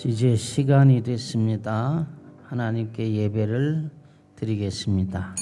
이제 시간이 됐습니다. 하나님께 예배를 드리겠습니다.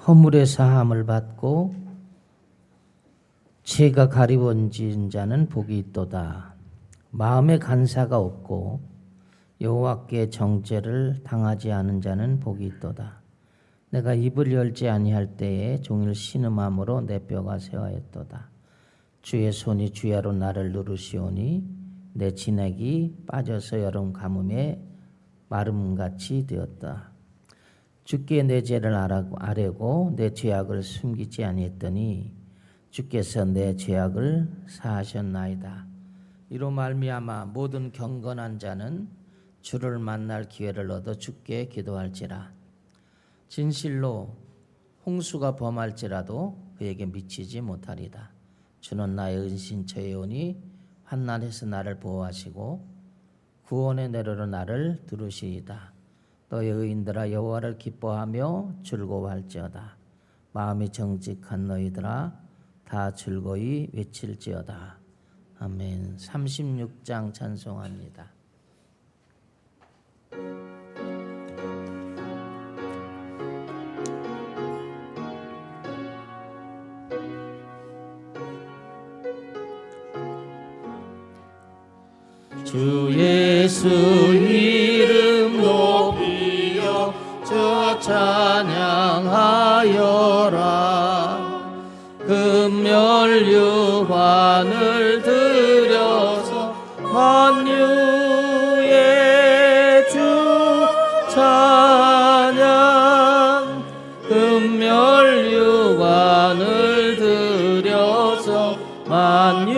허물의 사함을 받고 죄가 가리워진 자는 복이 있도다. 마음에 간사가 없고 여호와께 정죄를 당하지 않은 자는 복이 있도다. 내가 입을 열지 아니할 때에 종일 신음함으로 내 뼈가 쇠하였도다. 주의 손이 주야로 나를 누르시오니 내 진액이 빠져서 여름 가뭄에 마름같이 되었다. 주께 내 죄를 아뢰고 내 죄악을 숨기지 아니했더니 주께서 내 죄악을 사하셨나이다. 이로 말미암아 모든 경건한 자는 주를 만날 기회를 얻어 주께 기도할지라. 진실로 홍수가 범할지라도 그에게 미치지 못하리다. 주는 나의 은신처이오니 환난에서 나를 보호하시고 구원의 내로로 나를 들으시이다. 너의 의인들아 여호와를 기뻐하며 즐거워할지어다. 마음이 정직한 너희들아 다 즐거이 외칠지어다. 아멘. 36장 찬송합니다. 주 예수 이름 높이여 저 찬양하여라. 금멸유관을 들여서 만유의 주 찬양. 금멸유관을 들여서 만유의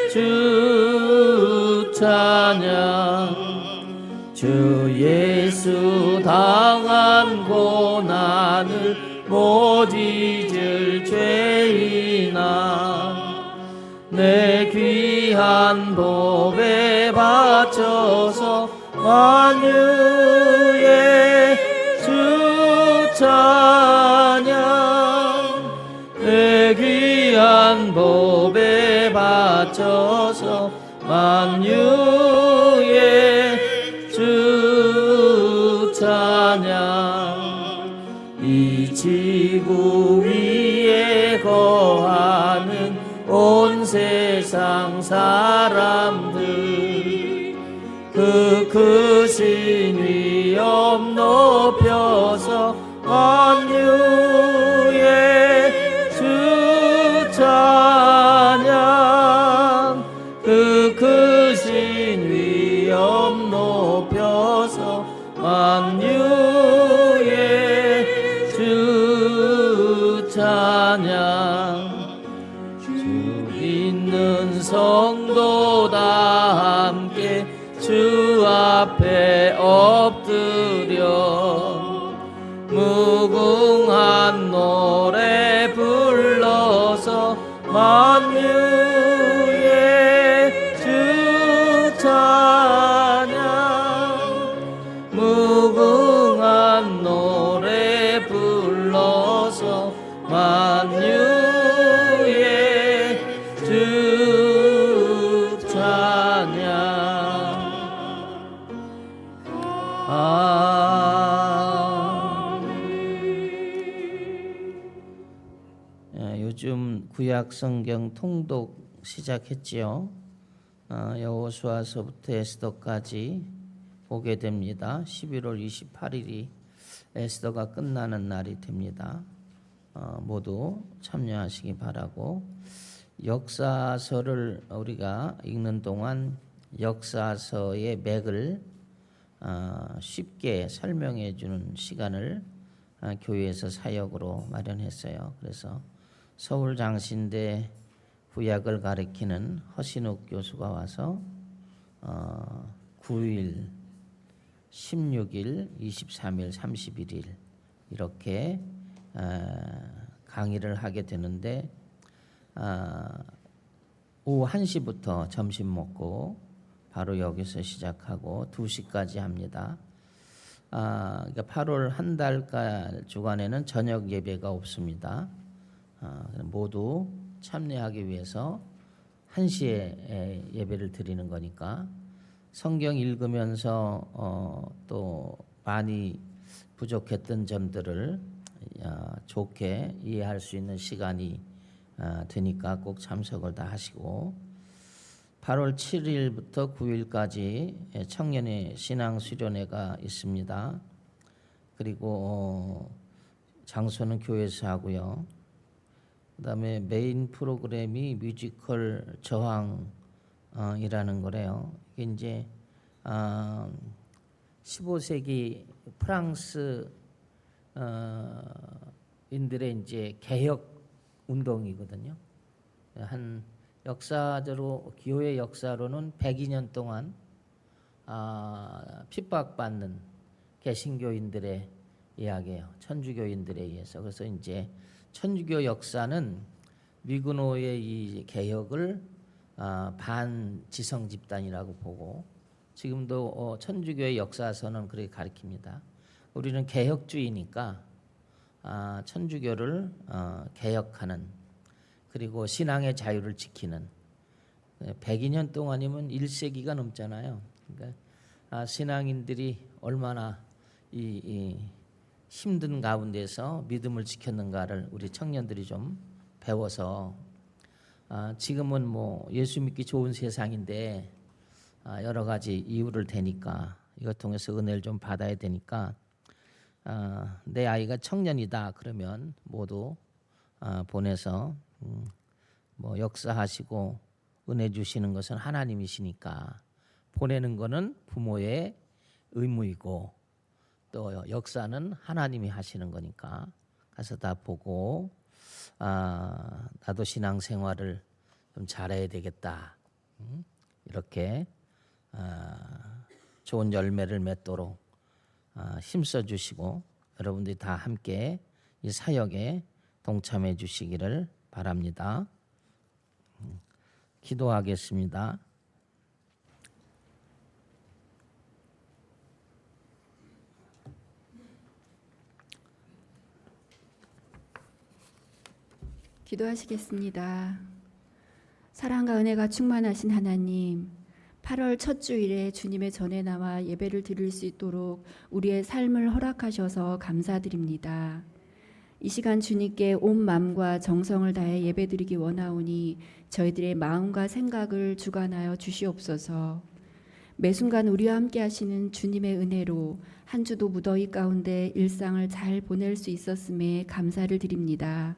주 찬양. 주 예수 당한 고난을 못 잊을 죄인아 내 귀한 보배 바쳐서 만유의 주 찬양. 내 귀한 보배 바쳐서 만유의 주 찬양. 이 지구 위에 거하는 온 세상 사람들 그 크신 위엄 높여서 만유의 주 찬양. 그 크신 위엄 높여서 만유의 주 찬양. 주 믿는 성도 다 함께 주 앞에 엎드려 무궁한 노래 불러서 만유의 주 찬양. 무궁한 노래 불러서 만유의 주 찬양. 요즘 구약 성경 통독 시작했지요. 여호수아서부터 에스더까지 보게 됩니다. 11월 28일이 에스더가 끝나는 날이 됩니다. 모두 참여하시기 바라고. 역사서를 우리가 읽는 동안 역사서의 맥을 쉽게 설명해 주는 시간을 교회에서 사역으로 마련했어요. 그래서 서울 장신대 구약을 가리키는 허신욱 교수가 와서 9일, 16일, 23일, 31일 이렇게 강의를 하게 되는데 오후 1시부터 점심 먹고 바로 여기서 시작하고 2시까지 합니다. 그러니까 8월 한 달간 주간에는 저녁 예배가 없습니다. 모두 참여하기 위해서 1시에 예배를 드리는 거니까 성경 읽으면서 또 많이 부족했던 점들을 좋게 이해할 수 있는 시간이 되니까 꼭 참석을 다 하시고 8월 7일부터 9일까지 청년의 신앙 수련회가 있습니다. 그리고 장소는 교회에서 하고요. 그다음에 메인 프로그램이 뮤지컬 저항이라는 거래요. 이게 이제 15세기 프랑스 인들의 이제 개혁 운동이거든요. 한 역사적으로 교회 역사로는 102년 동안 핍박받는 개신교인들의 이야기예요. 천주교인들에 의해서. 그래서 이제 천주교 역사는 미그노의 이 개혁을 반지성 집단이라고 보고 지금도 천주교의 역사서는 그렇게 가리킵니다. 우리는 개혁주의니까 천주교를 개혁하는 그리고 신앙의 자유를 지키는 102년 동안이면 1세기가 넘잖아요. 그러니까 신앙인들이 얼마나 이 힘든 가운데서 믿음을 지켰는가를 우리 청년들이 좀 배워서 지금은 뭐 예수 믿기 좋은 세상인데 여러 가지 이유를 대니까 이것 통해서 은혜를 좀 받아야 되니까 내 아이가 청년이다 그러면 모두 보내서 뭐 역사하시고 은혜 주시는 것은 하나님이시니까 보내는 것은 부모의 의무이고 또 역사는 하나님이 하시는 거니까 가서 다 보고 나도 신앙생활을 좀 잘해야 되겠다 이렇게 좋은 열매를 맺도록 힘써 주시고 여러분들이 다 함께 이 사역에 동참해 주시기를 바랍니다. 기도하겠습니다. 기도하시겠습니다. 사랑과 은혜가 충만하신 하나님, 8월 첫 주일에 주님의 전에 나와 예배를 드릴 수 있도록 우리의 삶을 허락하셔서 감사드립니다. 이 시간 주님께 온 마음과 정성을 다해 예배드리기 원하오니 저희들의 마음과 생각을 주관하여 주시옵소서. 매 순간 우리와 함께 하시는 주님의 은혜로 한 주도 무더위 가운데 일상을 잘 보낼 수 있었음에 감사를 드립니다.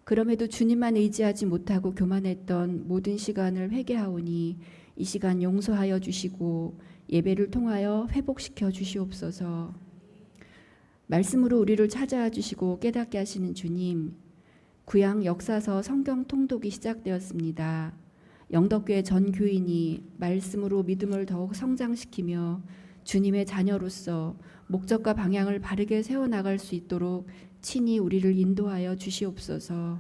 그럼에도 주님만 의지하지 못하고 교만했던 모든 시간을 회개하오니 이 시간 용서하여 주시고 예배를 통하여 회복시켜 주시옵소서. 말씀으로 우리를 찾아와 주시고 깨닫게 하시는 주님, 구약 역사서 성경 통독이 시작되었습니다. 영덕교회 전 교인이 말씀으로 믿음을 더욱 성장시키며 주님의 자녀로서 목적과 방향을 바르게 세워나갈 수 있도록 친히 우리를 인도하여 주시옵소서.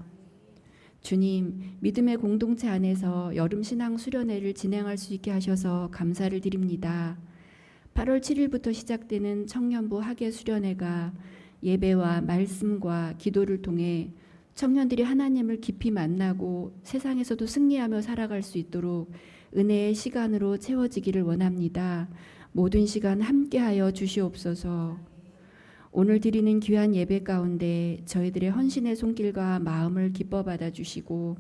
주님, 믿음의 공동체 안에서 여름 신앙 수련회를 진행할 수 있게 하셔서 감사를 드립니다. 8월 7일부터 시작되는 청년부 학예 수련회가 예배와 말씀과 기도를 통해 청년들이 하나님을 깊이 만나고 세상에서도 승리하며 살아갈 수 있도록 은혜의 시간으로 채워지기를 원합니다. 모든 시간 함께하여 주시옵소서. 오늘 드리는 귀한 예배 가운데 저희들의 헌신의 손길과 마음을 기뻐 받아주시고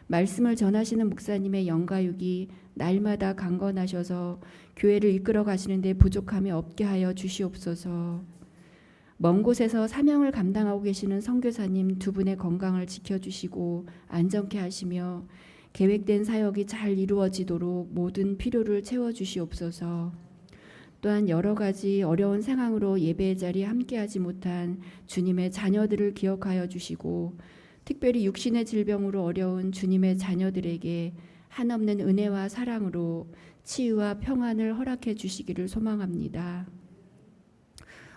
말씀을 전하시는 목사님의 영가육이 날마다 강건하셔서 교회를 이끌어 가시는데 부족함이 없게 하여 주시옵소서. 먼 곳에서 사명을 감당하고 계시는 선교사님 두 분의 건강을 지켜주시고 안전케 하시며 계획된 사역이 잘 이루어지도록 모든 필요를 채워주시옵소서. 또한 여러 가지 어려운 상황으로 예배의 자리에 함께하지 못한 주님의 자녀들을 기억하여 주시고 특별히 육신의 질병으로 어려운 주님의 자녀들에게 한없는 은혜와 사랑으로 치유와 평안을 허락해 주시기를 소망합니다.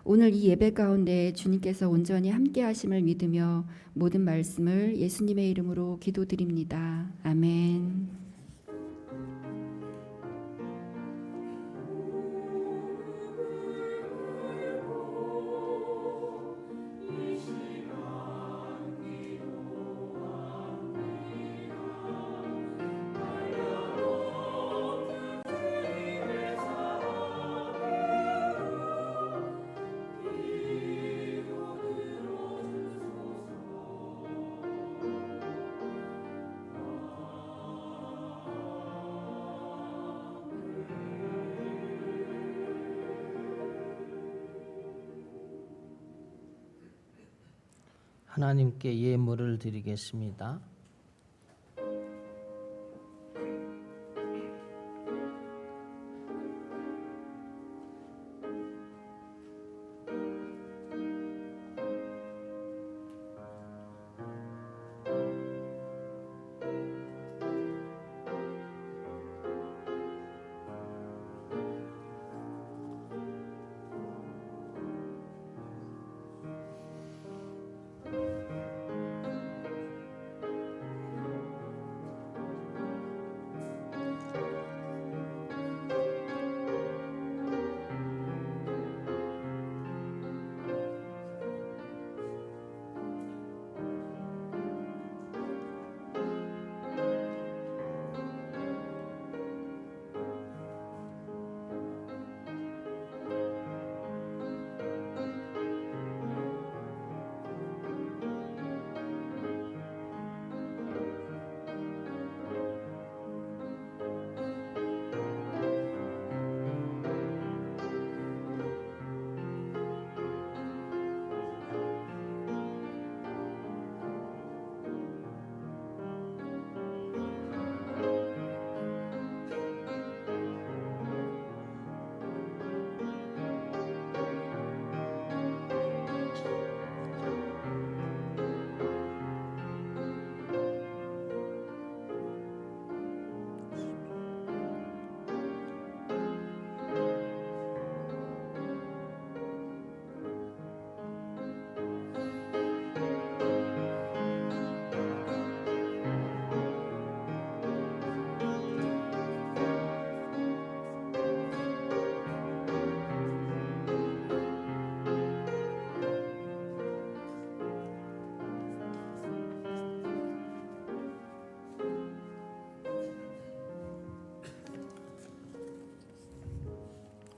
오늘 이 예배 가운데 주님께서 온전히 함께 하심을 믿으며 모든 말씀을 예수님의 이름으로 기도드립니다. 아멘. 하나님께 예물을 드리겠습니다.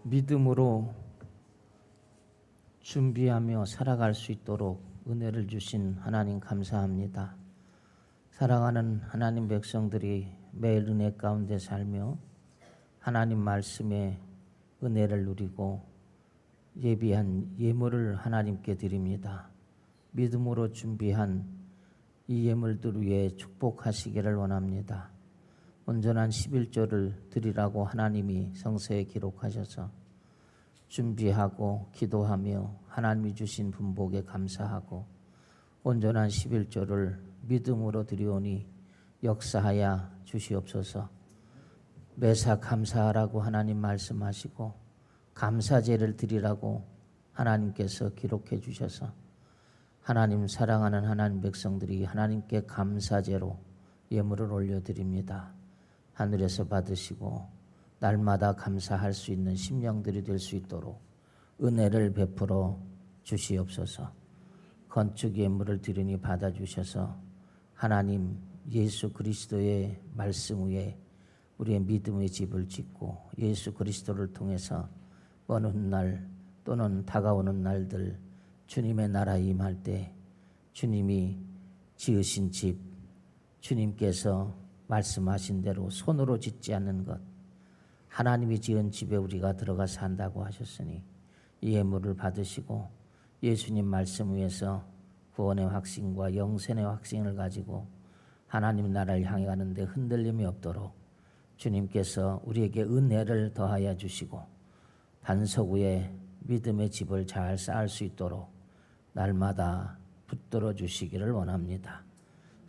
믿음으로 준비하며 살아갈 수 있도록 은혜를 주신 하나님 감사합니다. 사랑하는 하나님 백성들이 매일 은혜 가운데 살며 하나님 말씀의 은혜를 누리고 예비한 예물을 하나님께 드립니다. 믿음으로 준비한 이 예물들 위에 축복하시기를 원합니다. 온전한 11조를 드리라고 하나님이 성서에 기록하셔서 준비하고 기도하며 하나님이 주신 분복에 감사하고 온전한 11조를 믿음으로 드리오니 역사하여 주시옵소서. 매사 감사하라고 하나님 말씀하시고 감사제를 드리라고 하나님께서 기록해 주셔서 하나님 사랑하는 하나님 백성들이 하나님께 감사제로 예물을 올려드립니다. 하늘에서 받으시고 날마다 감사할 수 있는 심령들이 될 수 있도록 은혜를 베풀어 주시옵소서. 건축 예물을 드리니 받아주셔서 하나님 예수 그리스도의 말씀 위에 우리의 믿음의 집을 짓고 예수 그리스도를 통해서 어느 날 또는 다가오는 날들 주님의 나라에 임할 때 주님이 지으신 집, 주님께서 말씀하신 대로 손으로 짓지 않는 것, 하나님이 지은 집에 우리가 들어가 산다고 하셨으니 이 예물을 받으시고 예수님 말씀 위에서 구원의 확신과 영생의 확신을 가지고 하나님 나라를 향해 가는데 흔들림이 없도록 주님께서 우리에게 은혜를 더하여 주시고 반석 위에 믿음의 집을 잘 쌓을 수 있도록 날마다 붙들어 주시기를 원합니다.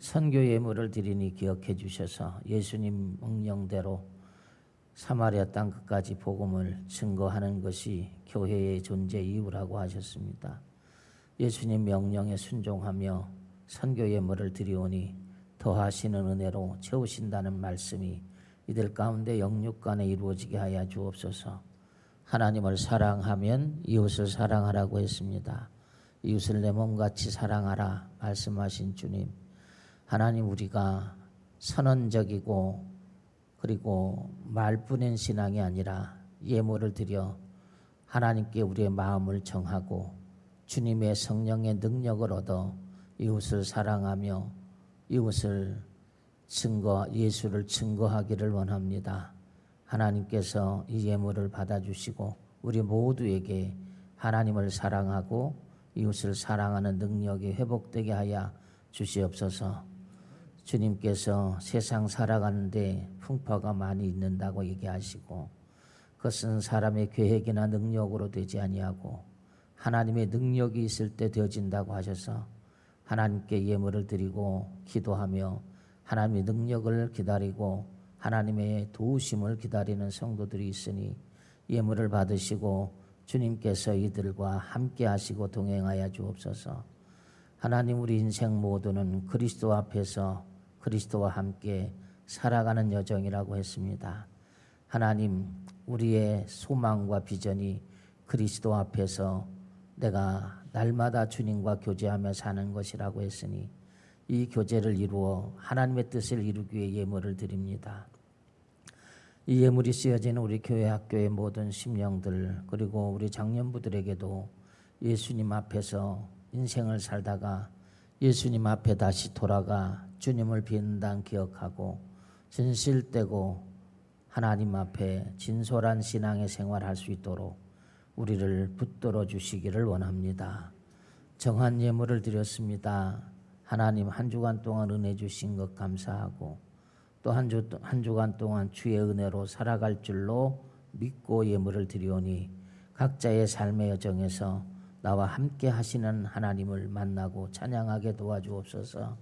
선교 예물을 드리니 기억해 주셔서 예수님 명령대로 사마리아 땅 끝까지 복음을 증거하는 것이 교회의 존재 이유라고 하셨습니다. 예수님 명령에 순종하며 선교 예물을 드리오니 더하시는 은혜로 채우신다는 말씀이 이들 가운데 영육간에 이루어지게 하여 주옵소서. 하나님을 사랑하면 이웃을 사랑하라고 했습니다. 이웃을 내 몸같이 사랑하라 말씀하신 주님, 하나님, 우리가 선언적이고 그리고 말뿐인 신앙이 아니라 예물을 드려 하나님께 우리의 마음을 정하고 주님의 성령의 능력을 얻어 이웃을 사랑하며 이웃을 예수를 증거하기를 원합니다. 하나님께서 이 예물을 받아주시고 우리 모두에게 하나님을 사랑하고 이웃을 사랑하는 능력이 회복되게 하여 주시옵소서. 주님께서 세상 살아가는데 풍파가 많이 있는다고 얘기하시고 그것은 사람의 계획이나 능력으로 되지 아니하고 하나님의 능력이 있을 때 되어진다고 하셔서 하나님께 예물을 드리고 기도하며 하나님의 능력을 기다리고 하나님의 도우심을 기다리는 성도들이 있으니 예물을 받으시고 주님께서 이들과 함께 하시고 동행하여 주옵소서. 하나님, 우리 인생 모두는 그리스도 앞에서 그리스도와 함께 살아가는 여정이라고 했습니다. 하나님, 우리의 소망과 비전이 그리스도 앞에서 내가 날마다 주님과 교제하며 사는 것이라고 했으니 이 교제를 이루어 하나님의 뜻을 이루기 위해 예물을 드립니다. 이 예물이 쓰여지는 우리 교회 학교의 모든 심령들 그리고 우리 장년부들에게도 예수님 앞에서 인생을 살다가 예수님 앞에 다시 돌아가 주님을 빈단 기억하고 진실되고 하나님 앞에 진솔한 신앙의 생활할 수 있도록 우리를 붙들어 주시기를 원합니다. 정한 예물을 드렸습니다. 하나님, 한 주간 동안 은혜 주신 것 감사하고 또 한 주간 동안 주의 은혜로 살아갈 줄로 믿고 예물을 드리오니 각자의 삶의 여정에서 나와 함께 하시는 하나님을 만나고 찬양하게 도와주옵소서.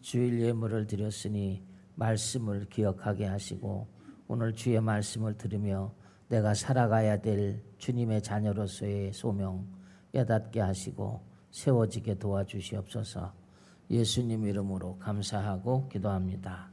주일 예물을 드렸으니 말씀을 기억하게 하시고 오늘 주의 말씀을 들으며 내가 살아가야 될 주님의 자녀로서의 소명 깨닫게 하시고 세워지게 도와주시옵소서. 예수님 이름으로 감사하고 기도합니다.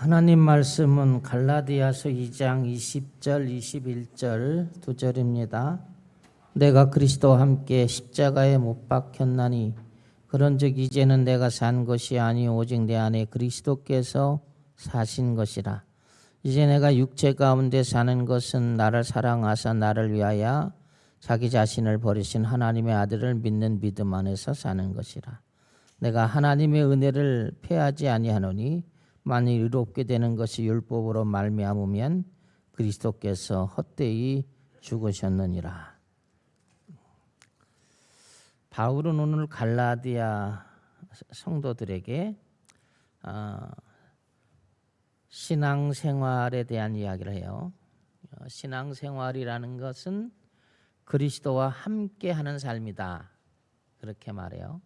하나님 말씀은 갈라디아서 2장 20절 21절 두 절입니다. 내가 그리스도와 함께 십자가에 못 박혔나니 그런즉 이제는 내가 산 것이 아니 오직 내 안에 그리스도께서 사신 것이라. 이제 내가 육체 가운데 사는 것은 나를 사랑하사 나를 위하여 자기 자신을 버리신 하나님의 아들을 믿는 믿음 안에서 사는 것이라. 내가 하나님의 은혜를 패하지 아니하노니 만일 의롭게 되는 것이 율법으로 말미암으면 그리스도께서 헛되이 죽으셨느니라. 바울은 오늘 갈라디아 성도들에게 신앙생활에 대한 이야기를 해요. 신앙생활이라는 것은 그리스도와 함께하는 삶이다, 그렇게 말해요.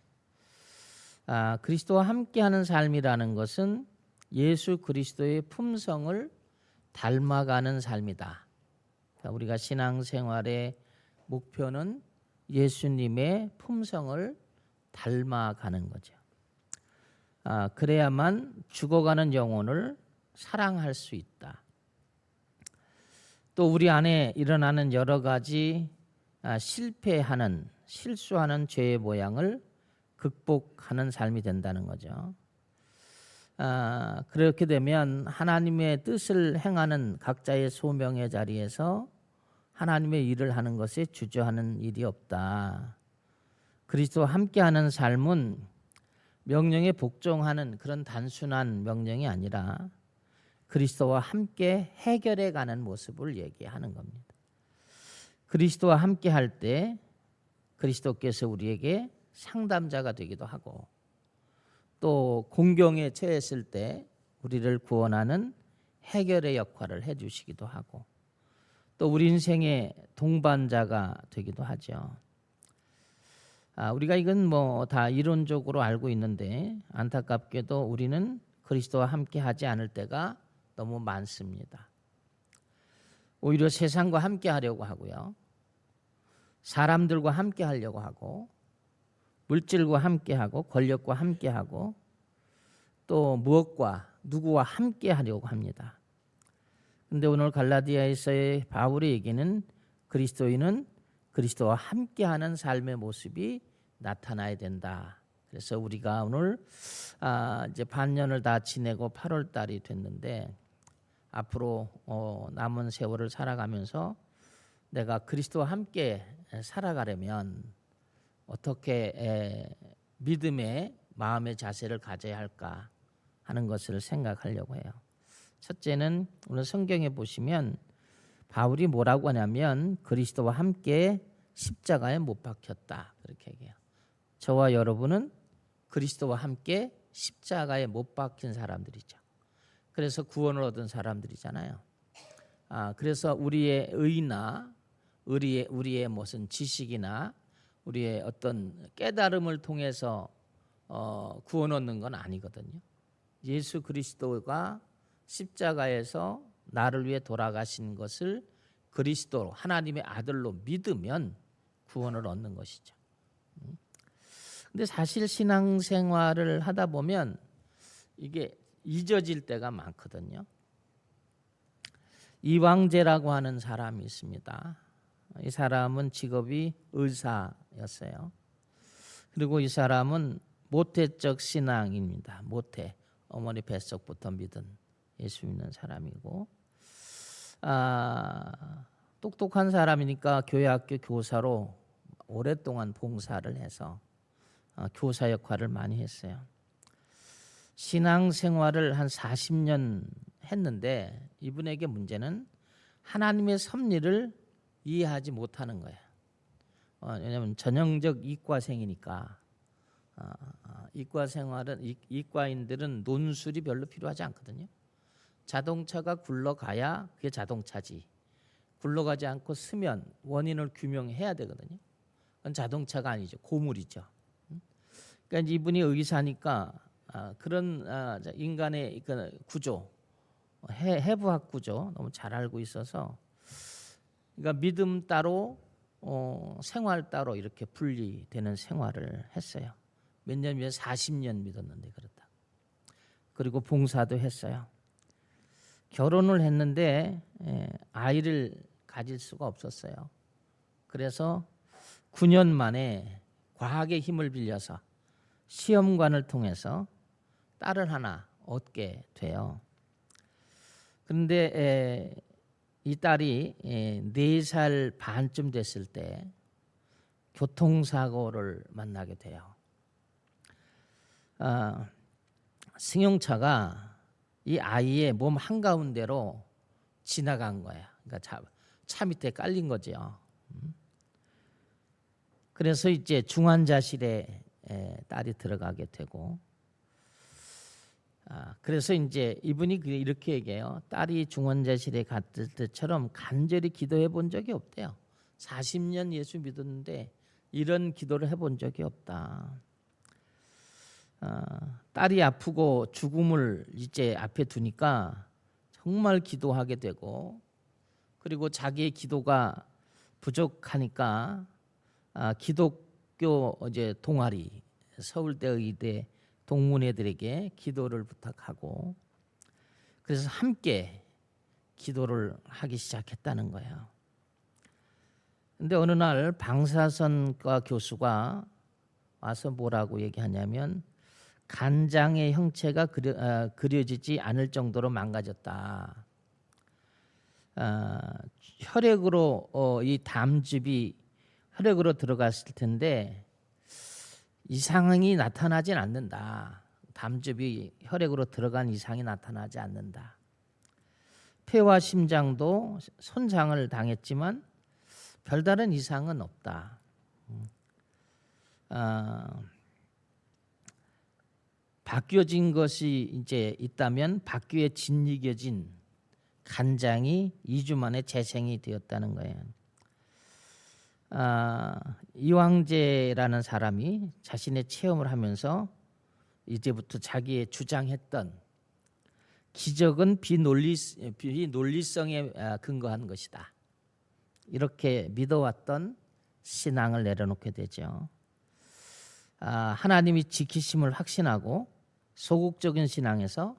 그리스도와 함께하는 삶이라는 것은 예수 그리스도의 품성을 닮아가는 삶이다. 그러니까 우리가 신앙생활의 목표는 예수님의 품성을 닮아가는 거죠. 그래야만 죽어가는 영혼을 사랑할 수 있다. 또 우리 안에 일어나는 여러 가지 실수하는 죄의 모양을 극복하는 삶이 된다는 거죠. 그렇게 되면 하나님의 뜻을 행하는 각자의 소명의 자리에서 하나님의 일을 하는 것에 주저하는 일이 없다. 그리스도와 함께하는 삶은 명령에 복종하는 그런 단순한 명령이 아니라 그리스도와 함께 해결해 가는 모습을 얘기하는 겁니다. 그리스도와 함께할 때 그리스도께서 우리에게 상담자가 되기도 하고 또 공경에 처했을 때 우리를 구원하는 해결의 역할을 해주시기도 하고 또 우리 인생의 동반자가 되기도 하죠. 우리가 이건 뭐 다 이론적으로 알고 있는데 안타깝게도 우리는 그리스도와 함께 하지 않을 때가 너무 많습니다. 오히려 세상과 함께 하려고 하고요. 사람들과 함께 하려고 하고 물질과 함께하고 권력과 함께하고 또 무엇과 누구와 함께하려고 합니다. 그런데 오늘 갈라디아에서의 바울의 얘기는 그리스도인은 그리스도와 함께하는 삶의 모습이 나타나야 된다. 그래서 우리가 오늘 이제 반년을 다 지내고 8월 달이 됐는데 앞으로 남은 세월을 살아가면서 내가 그리스도와 함께 살아가려면 어떻게 믿음의 마음의 자세를 가져야 할까 하는 것을 생각하려고 해요. 첫째는 오늘 성경에 보시면 바울이 뭐라고 하냐면 그리스도와 함께 십자가에 못 박혔다, 그렇게 얘기해요. 저와 여러분은 그리스도와 함께 십자가에 못 박힌 사람들이죠. 그래서 구원을 얻은 사람들이잖아요. 그래서 우리의 의나 우리의 무슨 지식이나 우리의 어떤 깨달음을 통해서 구원 얻는 건 아니거든요. 예수 그리스도가 십자가에서 나를 위해 돌아가신 것을 그리스도로 하나님의 아들로 믿으면 구원을 얻는 것이죠. 근데 사실 신앙생활을 하다 보면 이게 잊어질 때가 많거든요. 이왕재라고 하는 사람이 있습니다. 이 사람은 직업이 의사였어요. 그리고 이 사람은 모태적 신앙입니다. 모태, 어머니 뱃속부터 믿은 예수 믿는 사람이고 똑똑한 사람이니까 교회학교 교사로 오랫동안 봉사를 해서 교사 역할을 많이 했어요. 신앙생활을 한 40년 했는데 이분에게 문제는 하나님의 섭리를 이해하지 못하는 거예요. 왜냐하면 전형적 이과생이니까 이과인들은 논술이 별로 필요하지 않거든요. 자동차가 굴러가야 그게 자동차지. 굴러가지 않고 쓰면 원인을 규명해야 되거든요. 그건 자동차가 아니죠. 고물이죠. 그러니까 이분이 의사니까 그런 인간의 구조, 해부학 구조 너무 잘 알고 있어서 그러니까 믿음 따로 생활 따로 이렇게 분리되는 생활을 했어요. 몇 년 위에 40년 믿었는데 그렇다. 그리고 봉사도 했어요. 결혼을 했는데 아이를 가질 수가 없었어요. 그래서 9년 만에 과학의 힘을 빌려서 시험관을 통해서 딸을 하나 얻게 돼요. 그런데 이 딸이 4살 반쯤 됐을 때 교통사고를 만나게 돼요. 승용차가 이 아이의 몸 한가운데로 지나간 거야. 그러니까 차 밑에 깔린 거죠. 그래서 이제 중환자실에 딸이 들어가게 되고, 그래서 이제 이분이 이렇게 얘기해요. 딸이 중환자실에 갔을 때처럼 간절히 기도해 본 적이 없대요. 40년 예수 믿었는데 이런 기도를 해본 적이 없다. 딸이 아프고 죽음을 이제 앞에 두니까 정말 기도하게 되고, 그리고 자기의 기도가 부족하니까 기독교 이제 동아리 서울대 의대 동문회들에게 기도를 부탁하고, 그래서 함께 기도를 하기 시작했다는 거예요. 근데 어느 날 방사선과 교수가 와서 뭐라고 얘기하냐면 간장의 형체가 그려지지 않을 정도로 망가졌다. 혈액으로 이 담즙이 혈액으로 들어갔을 텐데 이상이 나타나진 않는다. 담즙이 혈액으로 들어간 이상이 나타나지 않는다. 폐와 심장도 손상을 당했지만 별다른 이상은 없다. 바뀌어진 것이 이제 있다면 바뀌어 짓이겨진 간장이 2주 만에 재생이 되었다는 거예요. 이황재라는 사람이 자신의 체험을 하면서 이제부터 자기의 주장했던 기적은 비논리성에 근거한 것이다. 이렇게 믿어왔던 신앙을 내려놓게 되죠. 하나님이 지키심을 확신하고 소극적인 신앙에서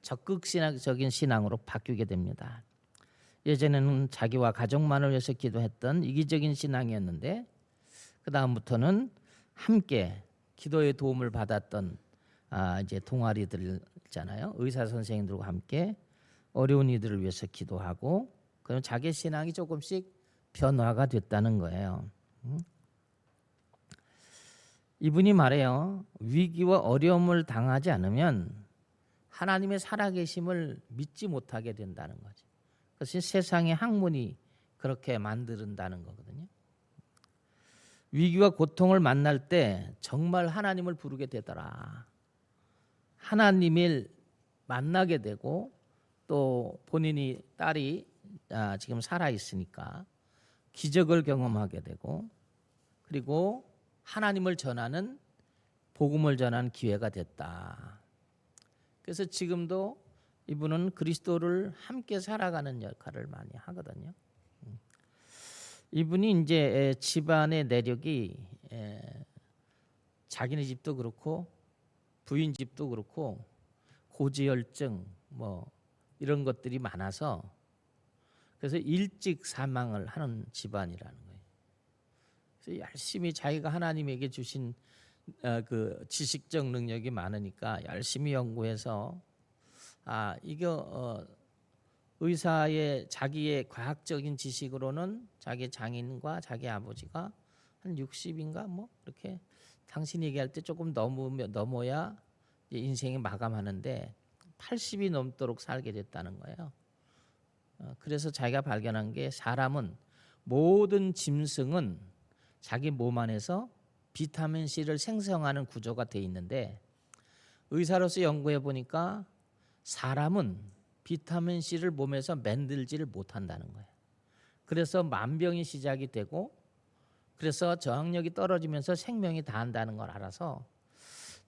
적극적인 신앙으로 바뀌게 됩니다. 예전에는 자기와 가족만을 위해서 기도했던 이기적인 신앙이었는데 그 다음부터는 함께 기도의 도움을 받았던 이제 동아리들 있잖아요. 의사 선생님들과 함께 어려운 이들을 위해서 기도하고, 그럼 자기 신앙이 조금씩 변화가 됐다는 거예요. 이분이 말해요. 위기와 어려움을 당하지 않으면 하나님의 살아계심을 믿지 못하게 된다는 거죠. 그것이 세상의 학문이 그렇게 만든다는 거거든요. 위기와 고통을 만날 때 정말 하나님을 부르게 되더라. 하나님을 만나게 되고, 또 본인이 딸이 지금 살아 있으니까 기적을 경험하게 되고, 그리고 하나님을 전하는 복음을 전하는 기회가 됐다. 그래서 지금도 이분은 그리스도를 함께 살아가는 역할을 많이 하거든요. 이분이 이제 집안의 내력이 자기네 집도 그렇고 부인 집도 그렇고 고지혈증 뭐 이런 것들이 많아서 그래서 일찍 사망을 하는 집안이라는 거예요. 그래서 열심히 자기가 하나님에게 주신 그 지식적 능력이 많으니까 열심히 연구해서 이거 의사의 자기의 과학적인 지식으로는 자기 장인과 자기 아버지가 한 60인가 뭐 이렇게 당신이 얘기할 때 조금 넘어야 인생이 마감하는데 80이 넘도록 살게 됐다는 거예요. 그래서 자기가 발견한 게 사람은 모든 짐승은 자기 몸 안에서 비타민 C를 생성하는 구조가 돼 있는데 의사로서 연구해 보니까 사람은 비타민 C를 몸에서 만들지를 못한다는 거예요. 그래서 만병이 시작이 되고, 그래서 저항력이 떨어지면서 생명이 다한다는 걸 알아서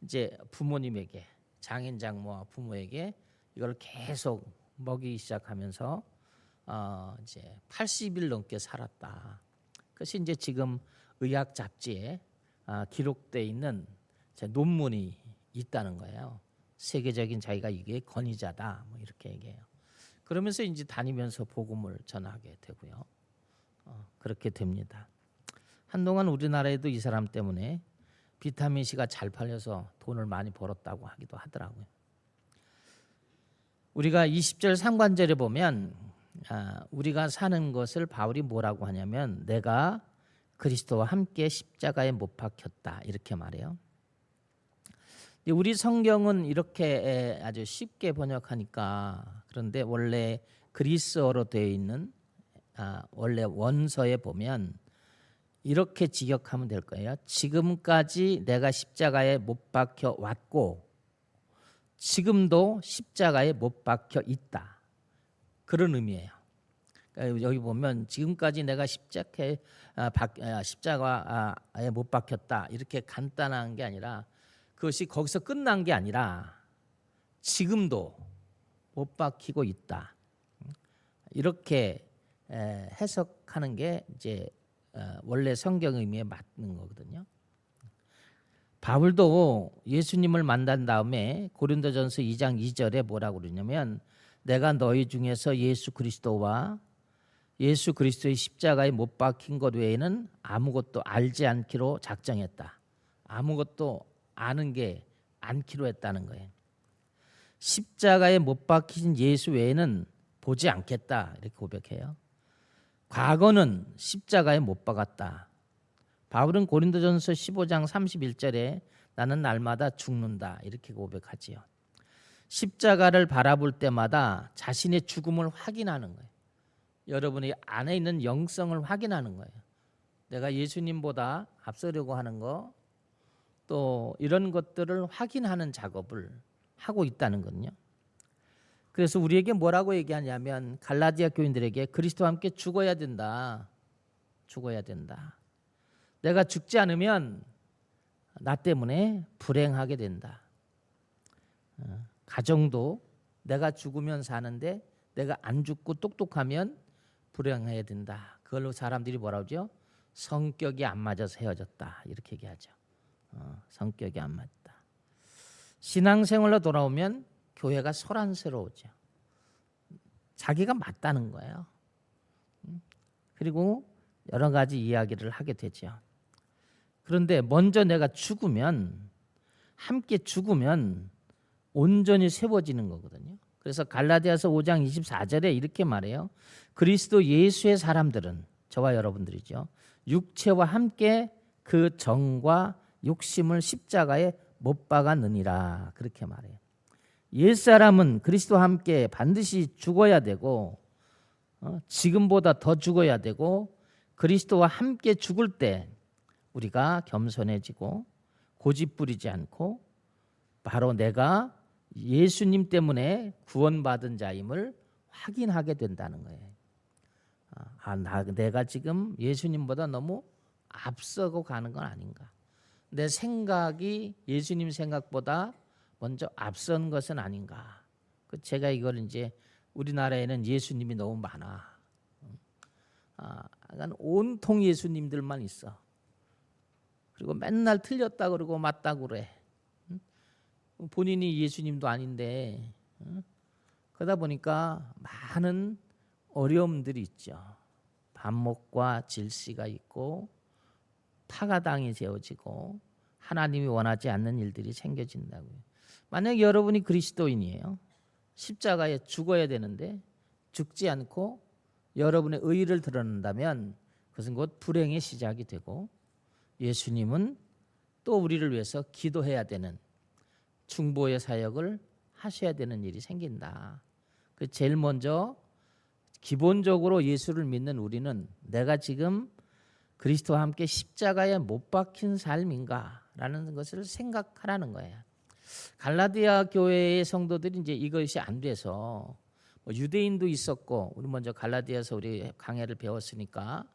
이제 부모님에게, 장인 장모와 부모에게 이걸 계속 먹이기 시작하면서 이제 80일 넘게 살았다. 그것이 이제 지금 의학 잡지에 기록되어 있는 논문이 있다는 거예요. 세계적인 자기가 이게 권위자다 뭐 이렇게 얘기해요. 그러면서 이제 다니면서 복음을 전하게 되고요. 그렇게 됩니다. 한동안 우리나라에도 이 사람 때문에 비타민C가 잘 팔려서 돈을 많이 벌었다고 하기도 하더라고요. 우리가 20절 상관절에 보면 우리가 사는 것을 바울이 뭐라고 하냐면 내가 그리스도와 함께 십자가에 못 박혔다 이렇게 말해요. 우리 성경은 이렇게 아주 쉽게 번역하니까 그런데 원래 그리스어로 되어 있는 원래 원서에 보면 이렇게 직역하면 될 거예요. 지금까지 내가 십자가에 못 박혀 왔고 지금도 십자가에 못 박혀 있다. 그런 의미예요. 그러니까 여기 보면 지금까지 내가 십자가에 못 박혔다. 이렇게 간단한 게 아니라 그것이 거기서 끝난 게 아니라 지금도 못 박히고 있다. 이렇게 해석하는 게 이제 원래 성경 의미에 맞는 거거든요. 바울도 예수님을 만난 다음에 고린도전서 2장 2절에 뭐라고 그러냐면 내가 너희 중에서 예수 그리스도와 예수 그리스도의 십자가에 못 박힌 것 외에는 아무것도 알지 않기로 작정했다. 아무것도 아는 게 않기로 했다는 거예요. 십자가에 못 박힌 예수 외에는 보지 않겠다 이렇게 고백해요. 과거는 십자가에 못 박았다. 바울은 고린도전서 15장 31절에 나는 날마다 죽는다 이렇게 고백하지요. 십자가를 바라볼 때마다 자신의 죽음을 확인하는 거예요. 여러분이 안에 있는 영성을 확인하는 거예요. 내가 예수님보다 앞서려고 하는 거 또 이런 것들을 확인하는 작업을 하고 있다는 거든요. 그래서 우리에게 뭐라고 얘기하냐면 갈라디아 교인들에게 그리스도와 함께 죽어야 된다. 죽어야 된다. 내가 죽지 않으면 나 때문에 불행하게 된다. 가정도 내가 죽으면 사는데 내가 안 죽고 똑똑하면 불행해야 된다. 그걸로 사람들이 뭐라고 하죠? 성격이 안 맞아서 헤어졌다. 이렇게 얘기하죠. 성격이 안 맞다. 신앙생활로 돌아오면 교회가 소란스러워져. 자기가 맞다는 거예요. 그리고 여러 가지 이야기를 하게 되죠. 그런데 먼저 내가 죽으면 함께 죽으면 온전히 세워지는 거거든요. 그래서 갈라디아서 5장 24절에 이렇게 말해요. 그리스도 예수의 사람들은 저와 여러분들이죠. 육체와 함께 그 정과 욕심을 십자가에 못 박았느니라 그렇게 말해요. 옛사람은 그리스도와 함께 반드시 죽어야 되고 지금보다 더 죽어야 되고 그리스도와 함께 죽을 때 우리가 겸손해지고 고집부리지 않고 바로 내가 예수님 때문에 구원받은 자임을 확인하게 된다는 거예요. 내가 지금 예수님보다 너무 앞서고 가는 건 아닌가. 내 생각이 예수님 생각보다 먼저 앞선 것은 아닌가. 제가 이걸 이제 우리나라에는 예수님이 너무 많아. 온통 예수님들만 있어. 그리고 맨날 틀렸다 그러고 맞다 그래. 본인이 예수님도 아닌데 그러다 보니까 많은 어려움들이 있죠. 반목과 질시가 있고 타가당이 세워지고 하나님이 원하지 않는 일들이 생겨진다고요. 만약 여러분이 그리스도인이에요. 십자가에 죽어야 되는데 죽지 않고 여러분의 의의를 드러낸다면 그것은 곧 불행의 시작이 되고 예수님은 또 우리를 위해서 기도해야 되는 중보의 사역을 하셔야 되는 일이 생긴다. 제일 먼저 기본적으로 예수를 믿는 우리는 내가 지금 그리스도와 함께 십자가에 못 박힌 삶인가라는 것을 생각하라는 거예요. 갈라디아 교회의 성도들이 이제 이것이 안 돼서 유대인도 있었고 우리 먼저 갈라디아서 우리 강해를 배웠으니까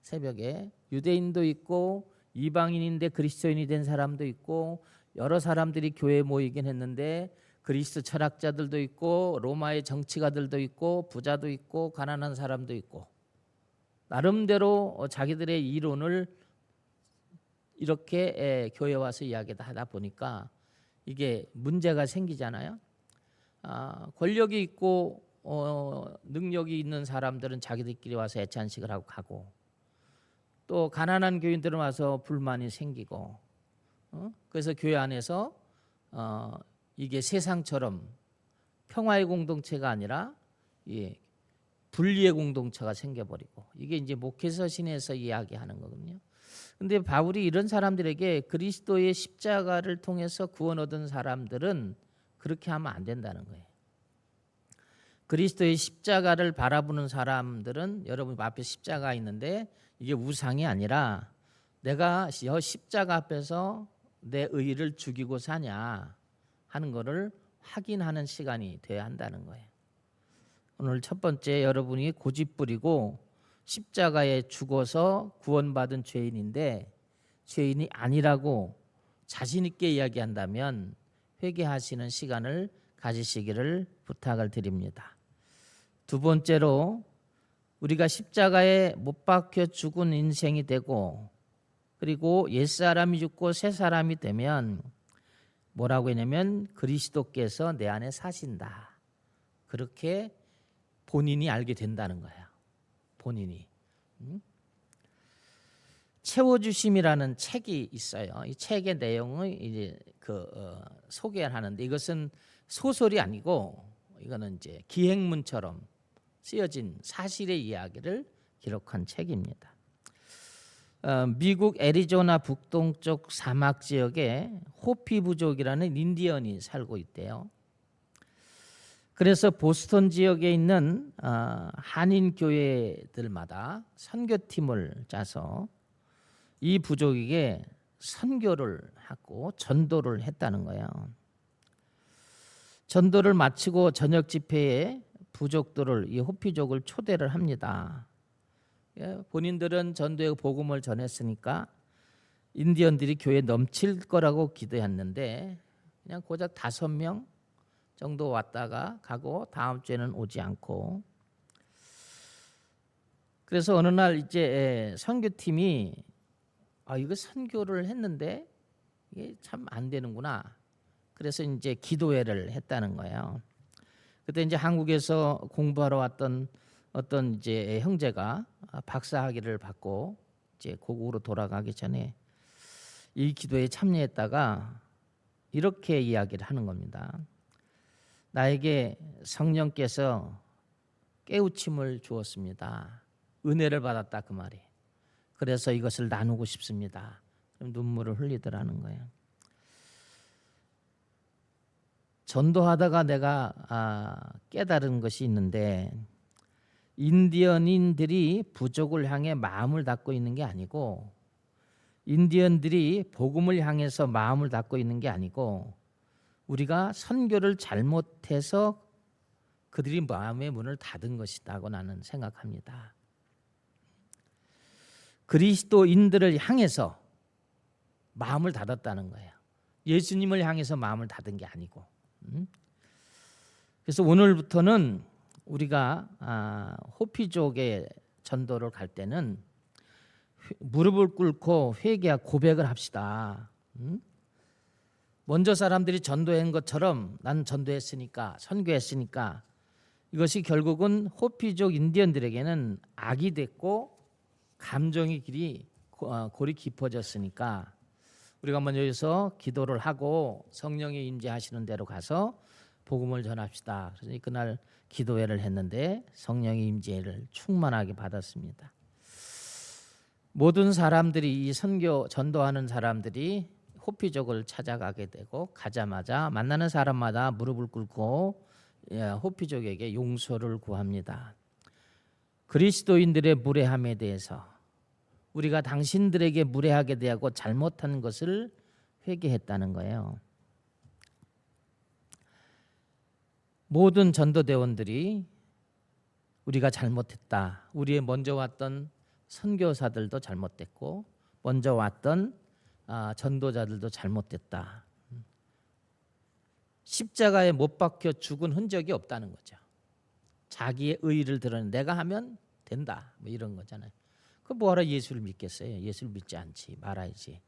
새벽에 유대인도 있고 이방인인데 그리스도인이 된 사람도 있고 여러 사람들이 교회에 모이긴 했는데 그리스 철학자들도 있고 로마의 정치가들도 있고 부자도 있고 가난한 사람도 있고 나름대로 자기들의 이론을 이렇게 교회에 와서 이야기하다 보니까 이게 문제가 생기잖아요. 권력이 있고 능력이 있는 사람들은 자기들끼리 와서 애찬식을 하고 가고, 또 가난한 교인들은 와서 불만이 생기고, 그래서 교회 안에서 이게 세상처럼 평화의 공동체가 아니라 분리의 공동체가 생겨버리고, 이게 이제 목회서신에서 이야기하는 거거든요. 근데 바울이 이런 사람들에게 그리스도의 십자가를 통해서 구원 얻은 사람들은 그렇게 하면 안 된다는 거예요. 그리스도의 십자가를 바라보는 사람들은, 여러분 앞에 십자가 있는데 이게 우상이 아니라 내가 십자가 앞에서 내 의의를 죽이고 사냐 하는 것을 확인하는 시간이 돼야 한다는 거예요. 오늘 첫 번째, 여러분이 고집부리고 십자가에 죽어서 구원받은 죄인인데 죄인이 아니라고 자신 있게 이야기한다면 회개하시는 시간을 가지시기를 부탁을 드립니다. 두 번째로, 우리가 십자가에 못 박혀 죽은 인생이 되고, 그리고 옛사람이 죽고 새사람이 되면 뭐라고 했냐면 그리스도께서 내 안에 사신다. 그렇게 본인이 알게 된다는 거예요. 본인이. 채워주심이라는 책이 있어요. 이 책의 내용을 이제 소개를 하는데, 이것은 소설이 아니고 이거는 이제 기행문처럼 쓰여진 사실의 이야기를 기록한 책입니다. 미국 애리조나 북동쪽 사막 지역에 호피 부족이라는 인디언이 살고 있대요. 그래서 보스턴 지역에 있는 한인 교회들마다 선교팀을 짜서 이 부족에게 선교를 하고 전도를 했다는 거예요. 전도를 마치고 저녁 집회에 부족들을, 이 호피족을 초대를 합니다. 본인들은 전도의 복음을 전했으니까 인디언들이 교회에 넘칠 거라고 기대했는데 그냥 고작 5명 정도 왔다가 가고 다음 주에는 오지 않고, 그래서 어느 날 이제 선교팀이 이거 선교를 했는데 이게 참 안 되는구나. 그래서 이제 기도회를 했다는 거예요. 그때 이제 한국에서 공부하러 왔던 어떤 이제 형제가 박사학위를 받고 이제 고국으로 돌아가기 전에 이 기도에 참여했다가 이렇게 이야기를 하는 겁니다. 나에게 성령께서 깨우침을 주었습니다. 은혜를 받았다, 그 말이. 그래서 이것을 나누고 싶습니다. 그럼 눈물을 흘리더라는 거예요. 전도하다가 내가 깨달은 것이 있는데, 인디언인들이 부족을 향해 마음을 닫고 있는 게 아니고, 인디언들이 복음을 향해서 마음을 닫고 있는 게 아니고, 우리가 선교를 잘못해서 그들이 마음의 문을 닫은 것이라고 나는 생각합니다. 그리스도인들을 향해서 마음을 닫았다는 거예요. 예수님을 향해서 마음을 닫은 게 아니고. 그래서 오늘부터는 우리가 호피족의 전도를 갈 때는 무릎을 꿇고 회개하고 고백을 합시다. 먼저 사람들이 전도한 것처럼 난 전도했으니까, 선교했으니까, 이것이 결국은 호피족 인디언들에게는 악이 됐고 감정의 길이 골이 깊어졌으니까 우리가 먼저 여기서 기도를 하고 성령이 임재하시는 대로 가서 복음을 전합시다. 그래서 그날 기도회를 했는데 성령의 임재를 충만하게 받았습니다. 모든 사람들이, 이 선교 전도하는 사람들이 호피족을 찾아가게 되고, 가자마자 만나는 사람마다 무릎을 꿇고 호피족에게 용서를 구합니다. 그리스도인들의 무례함에 대해서, 우리가 당신들에게 무례하게 대하고 잘못한 것을 회개했다는 거예요. 모든 전도대원들이 우리가 잘못했다. 우리의 먼저 왔던 선교사들도 잘못됐고, 먼저 왔던 전도자들도 잘못됐다. 십자가에 못 박혀 죽은 흔적이 없다는 거죠. 자기의 의의를 드러내 내가 하면 된다, 뭐 이런 거잖아요. 그 뭐하러 예수를 믿겠어요? 예수를 믿지 않지 말아야지.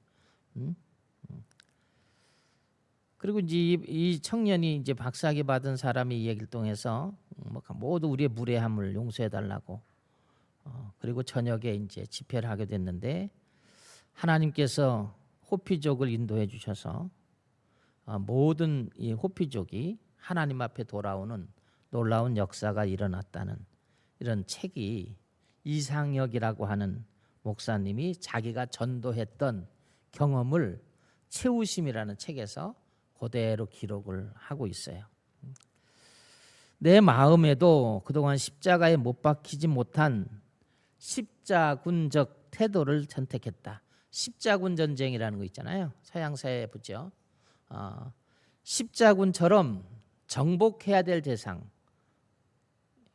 그리고 이제 이 청년이 이제 박사학위 받은 사람이 이 얘기를 통해서 모두 우리의 무례함을 용서해 달라고 그리고 저녁에 이제 집회를 하게 됐는데 하나님께서 호피족을 인도해 주셔서 모든 이 호피족이 하나님 앞에 돌아오는 놀라운 역사가 일어났다는 이런 책이 이상혁이라고 하는 목사님이 자기가 전도했던 경험을 채우심이라는 책에서 그대로 기록을 하고 있어요. 내 마음에도 그동안 십자가에 못 박히지 못한 십자군적 태도를 선택했다. 십자군 전쟁이라는 거 있잖아요. 서양사회에 붙죠. 십자군처럼 정복해야 될 대상.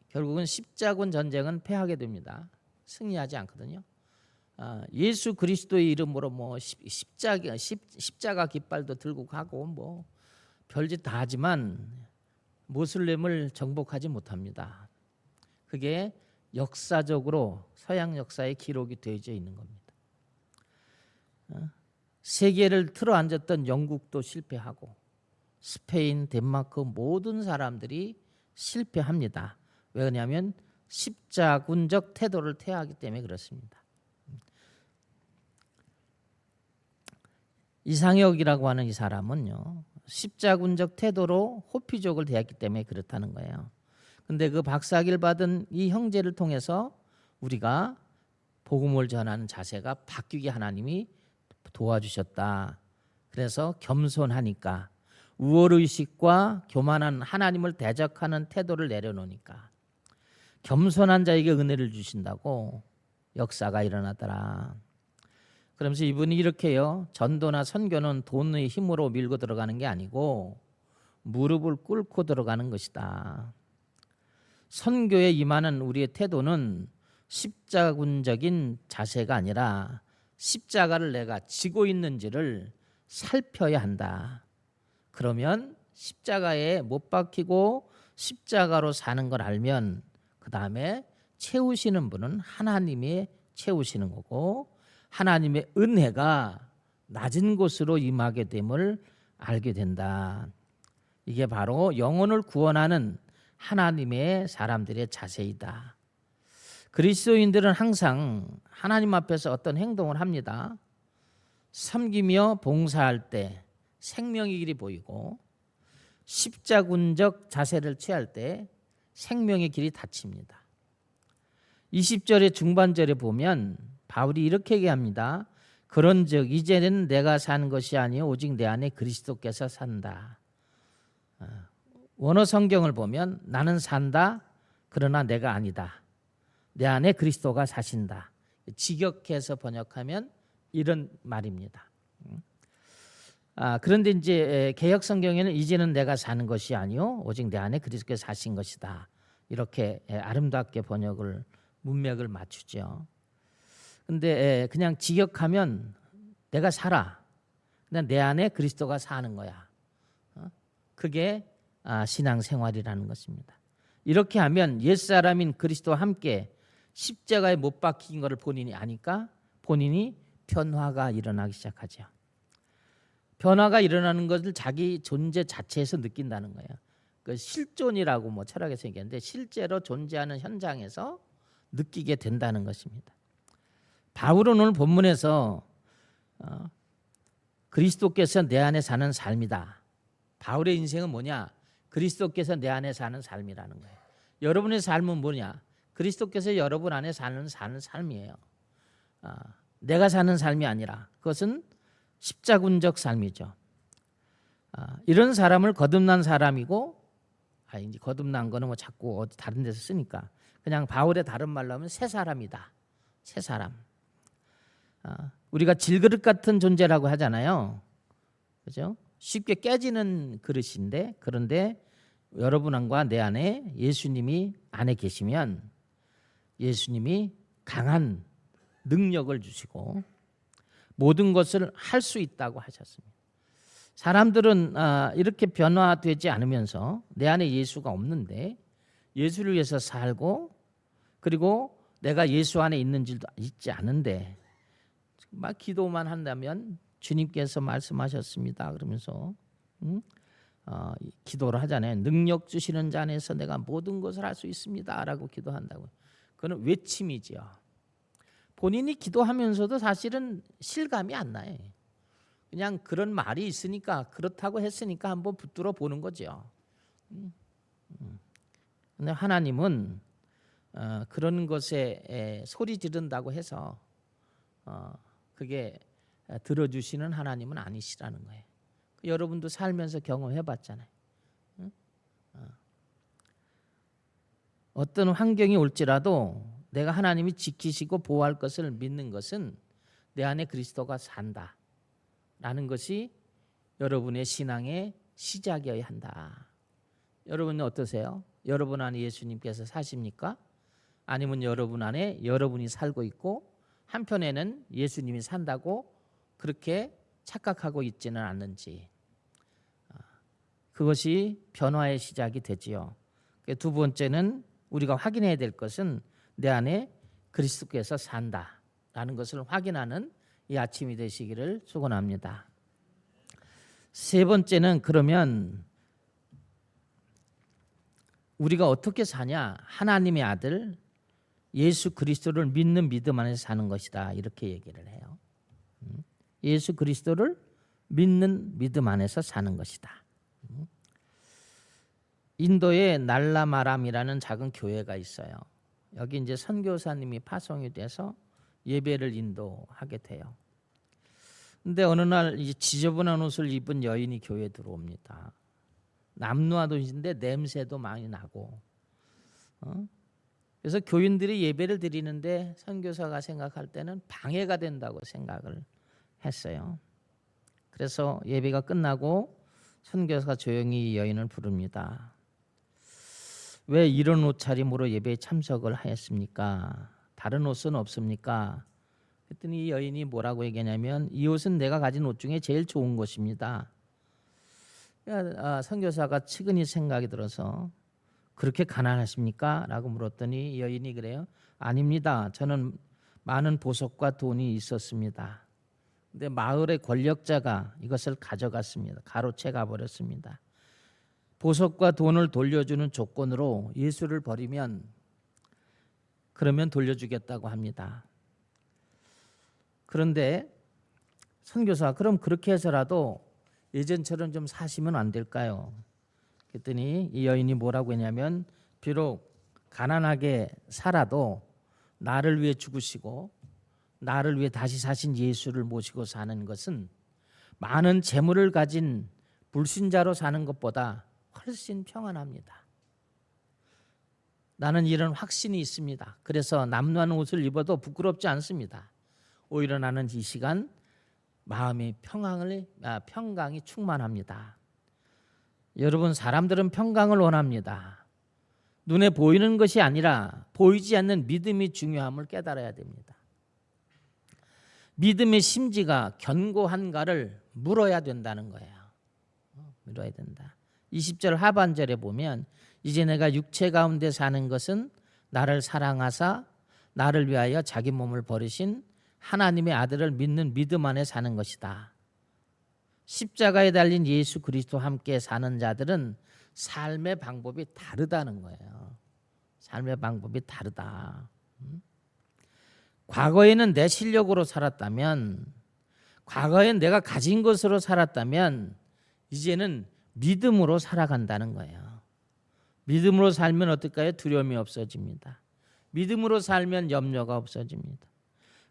결국은 십자군 전쟁은 패하게 됩니다. 승리하지 않거든요. 예수 그리스도의 이름으로 뭐 십자가 깃발도 들고 가고 뭐 별짓 다 하지만 모슬렘을 정복하지 못합니다. 그게 역사적으로 서양 역사에 기록이 되어져 있는 겁니다. 세계를 틀어앉았던 영국도 실패하고 스페인, 덴마크 모든 사람들이 실패합니다. 왜냐하면 십자군적 태도를 태하기 때문에 그렇습니다. 이상혁이라고 하는 이 사람은요, 십자군적 태도로 호피족을 대했기 때문에 그렇다는 거예요. 근데 그 박사학위를 받은 이 형제를 통해서 우리가 복음을 전하는 자세가 바뀌게 하나님이 도와주셨다. 그래서 겸손하니까 우월의식과 교만한 하나님을 대적하는 태도를 내려놓으니까 겸손한 자에게 은혜를 주신다고 역사가 일어나더라. 그러면서 이분이 이렇게요. 전도나 선교는 돈의 힘으로 밀고 들어가는 게 아니고 무릎을 꿇고 들어가는 것이다. 선교에 임하는 우리의 태도는 십자군적인 자세가 아니라 십자가를 내가 지고 있는지를 살펴야 한다. 그러면 십자가에 못 박히고 십자가로 사는 걸 알면 그 다음에 채우시는 분은 하나님이 채우시는 거고 하나님의 은혜가 낮은 곳으로 임하게 됨을 알게 된다. 이게 바로 영혼을 구원하는 하나님의 사람들의 자세이다. 그리스도인들은 항상 하나님 앞에서 어떤 행동을 합니다. 섬기며 봉사할 때 생명의 길이 보이고 십자군적 자세를 취할 때 생명의 길이 닫힙니다. 20절의 중반절에 보면 바울이 이렇게 얘기합니다. 그런즉 이제는 내가 사는 것이 아니요 오직 내 안에 그리스도께서 산다. 원어 성경을 보면 나는 산다 그러나 내가 아니다. 내 안에 그리스도가 사신다. 직역해서 번역하면 이런 말입니다. 그런데 이제 개역 성경에는 이제는 내가 사는 것이 아니요 오직 내 안에 그리스도께서 사신 것이다. 이렇게 아름답게 번역을 문맥을 맞추죠. 근데 그냥 직역하면 내가 살아. 그냥 내 안에 그리스도가 사는 거야. 그게 신앙생활이라는 것입니다. 이렇게 하면 옛사람인 그리스도와 함께 십자가에 못 박힌 것을 본인이 아니까 본인이 변화가 일어나기 시작하죠. 변화가 일어나는 것을 자기 존재 자체에서 느낀다는 거예요. 그 실존이라고 뭐 철학에서 얘기하는데 실제로 존재하는 현장에서 느끼게 된다는 것입니다. 바울은 오늘 본문에서 그리스도께서 내 안에 사는 삶이다. 바울의 인생은 뭐냐? 그리스도께서 내 안에 사는 삶이라는 거예요. 여러분의 삶은 뭐냐? 그리스도께서 여러분 안에 사는 삶이에요. 내가 사는 삶이 아니라 그것은 십자군적 삶이죠. 이런 사람을 거듭난 사람이고, 이제 거듭난 거는 뭐 자꾸 어디 다른 데서 쓰니까 그냥 바울의 다른 말로 하면 새 사람이다. 새 사람. 우리가 질그릇 같은 존재라고 하잖아요. 그죠? 쉽게 깨지는 그릇인데 그런데 여러분과 내 안에 예수님이 안에 계시면 예수님이 강한 능력을 주시고 모든 것을 할 수 있다고 하셨습니다. 사람들은 이렇게 변화되지 않으면서 내 안에 예수가 없는데 예수를 위해서 살고 그리고 내가 예수 안에 있는 줄도 있지 않은데 막 기도만 한다면 주님께서 말씀하셨습니다. 그러면서 기도를 하잖아요. 능력 주시는 자 안에서 내가 모든 것을 할 수 있습니다라고 기도한다고. 그건 외침이지요. 본인이 기도하면서도 사실은 실감이 안 나요. 그냥 그런 말이 있으니까 그렇다고 했으니까 한번 붙들어 보는 거죠. 근데 하나님은 그런 것에 소리 지른다고 해서 그게 들어주시는 하나님은 아니시라는 거예요. 여러분도 살면서 경험해봤잖아요. 어떤 환경이 올지라도 내가 하나님이 지키시고 보호할 것을 믿는 것은 내 안에 그리스도가 산다라는 것이 여러분의 신앙의 시작이어야 한다. 여러분은 어떠세요? 여러분 안에 예수님께서 사십니까? 아니면 여러분 안에 여러분이 살고 있고 한편에는 예수님이 산다고 그렇게 착각하고 있지는 않는지, 그것이 변화의 시작이 되지요. 두 번째는 우리가 확인해야 될 것은 내 안에 그리스도께서 산다라는 것을 확인하는 이 아침이 되시기를 축원합니다. 세 번째는 그러면 우리가 어떻게 사냐? 하나님의 아들 예수 그리스도를 믿는 믿음 안에서 사는 것이다. 이렇게 얘기를 해요. 예수 그리스도를 믿는 믿음 안에서 사는 것이다. 인도에 날라마람이라는 작은 교회가 있어요. 여기 이제 선교사님이 파송이 돼서 예배를 인도하게 돼요. 근데 어느 날 이 지저분한 옷을 입은 여인이 교회에 들어옵니다. 남루한 옷인데 냄새도 많이 나고, 그래서 교인들이 예배를 드리는데 선교사가 생각할 때는 방해가 된다고 생각을 했어요. 그래서 예배가 끝나고 선교사가 조용히 이 여인을 부릅니다. 왜 이런 옷차림으로 예배에 참석을 하였습니까? 다른 옷은 없습니까? 그랬더니 이 여인이 뭐라고 얘기하냐면 이 옷은 내가 가진 옷 중에 제일 좋은 것입니다. 선교사가 측은히 생각이 들어서 그렇게 가난하십니까? 라고 물었더니 이 여인이 그래요. 아닙니다. 저는 많은 보석과 돈이 있었습니다. 근데 마을의 권력자가 이것을 가져갔습니다. 가로채 가버렸습니다. 보석과 돈을 돌려주는 조건으로 예수를 버리면 그러면 돌려주겠다고 합니다. 그런데 선교사 그럼 그렇게 해서라도 예전처럼 좀 사시면 안 될까요? 그랬더니 이 여인이 뭐라고 했냐면 비록 가난하게 살아도 나를 위해 죽으시고 나를 위해 다시 사신 예수를 모시고 사는 것은 많은 재물을 가진 불신자로 사는 것보다 훨씬 평안합니다. 나는 이런 확신이 있습니다. 그래서 남루한 옷을 입어도 부끄럽지 않습니다. 오히려 나는 이 시간 마음의 평강이 충만합니다. 여러분, 사람들은 평강을 원합니다. 눈에 보이는 것이 아니라 보이지 않는 믿음이 중요함을 깨달아야 됩니다. 믿음의 심지가 견고한가를 물어야 된다는 거예요. 물어야 된다. 20절 하반절에 보면 이제 내가 육체 가운데 사는 것은 나를 사랑하사 나를 위하여 자기 몸을 버리신 하나님의 아들을 믿는 믿음 안에 사는 것이다. 십자가에 달린 예수 그리스도와 함께 사는 자들은 삶의 방법이 다르다는 거예요. 삶의 방법이 다르다. 과거에는 내 실력으로 살았다면, 과거엔 내가 가진 것으로 살았다면 이제는 믿음으로 살아간다는 거예요. 믿음으로 살면 어떨까요? 두려움이 없어집니다. 믿음으로 살면 염려가 없어집니다.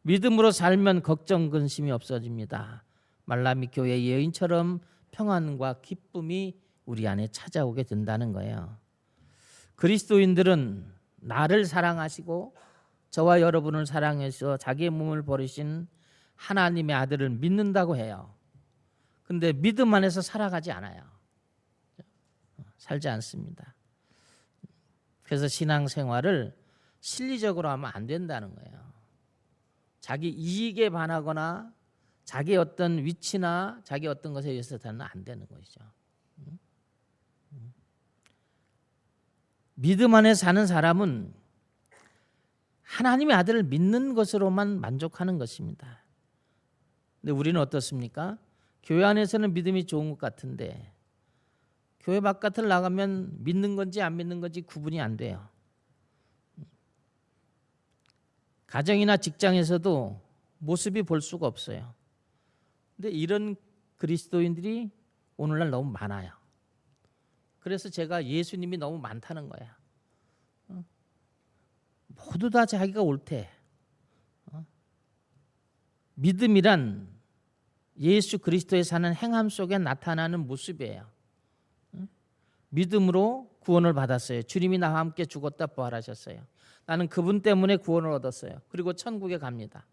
믿음으로 살면 걱정 근심이 없어집니다. 말라미 교회 여인처럼 평안과 기쁨이 우리 안에 찾아오게 된다는 거예요. 그리스도인들은 나를 사랑하시고 저와 여러분을 사랑해서 자기의 몸을 버리신 하나님의 아들을 믿는다고 해요. 근데 믿음 안에서 살아가지 않아요. 살지 않습니다. 그래서 신앙생활을 실리적으로 하면 안 된다는 거예요. 자기 이익에 반하거나 자기 어떤 위치나 자기 어떤 것에 의해서는 안 되는 것이죠. 믿음 안에 사는 사람은 하나님의 아들을 믿는 것으로만 만족하는 것입니다. 근데 우리는 어떻습니까? 교회 안에서는 믿음이 좋은 것 같은데 교회 바깥을 나가면 믿는 건지 안 믿는 건지 구분이 안 돼요. 가정이나 직장에서도 모습이 볼 수가 없어요. 근데 이런 그리스도인들이 오늘날 너무 많아요. 그래서 제가 예수님이 너무 많다는 거야. 모두 다 자기가 옳대. 믿음이란 예수 그리스도에 사는 행함 속에 나타나는 모습이에요. 믿음으로 구원을 받았어요. 주님이 나와 함께 죽었다 부활하셨어요. 나는 그분 때문에 구원을 얻었어요. 그리고 천국에 갑니다.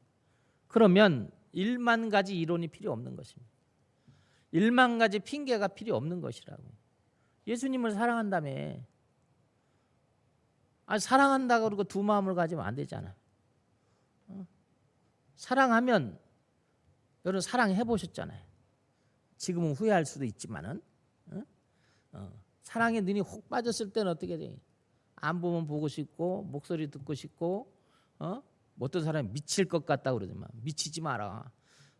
그러면 1만 가지 이론이 필요 없는 것입니다. 1만 가지 핑계가 필요 없는 것이라고. 예수님을 사랑한다며. 사랑한다고 그러고 두 마음을 가지면 안 되잖아요. 사랑하면 여러분 사랑해 보셨잖아요. 지금은 후회할 수도 있지만은 사랑에 눈이 혹 빠졌을 때는 어떻게 돼? 안 보면 보고 싶고 목소리 듣고 싶고 어떤 사람이 미칠 것 같다 그러지만 미치지 마라.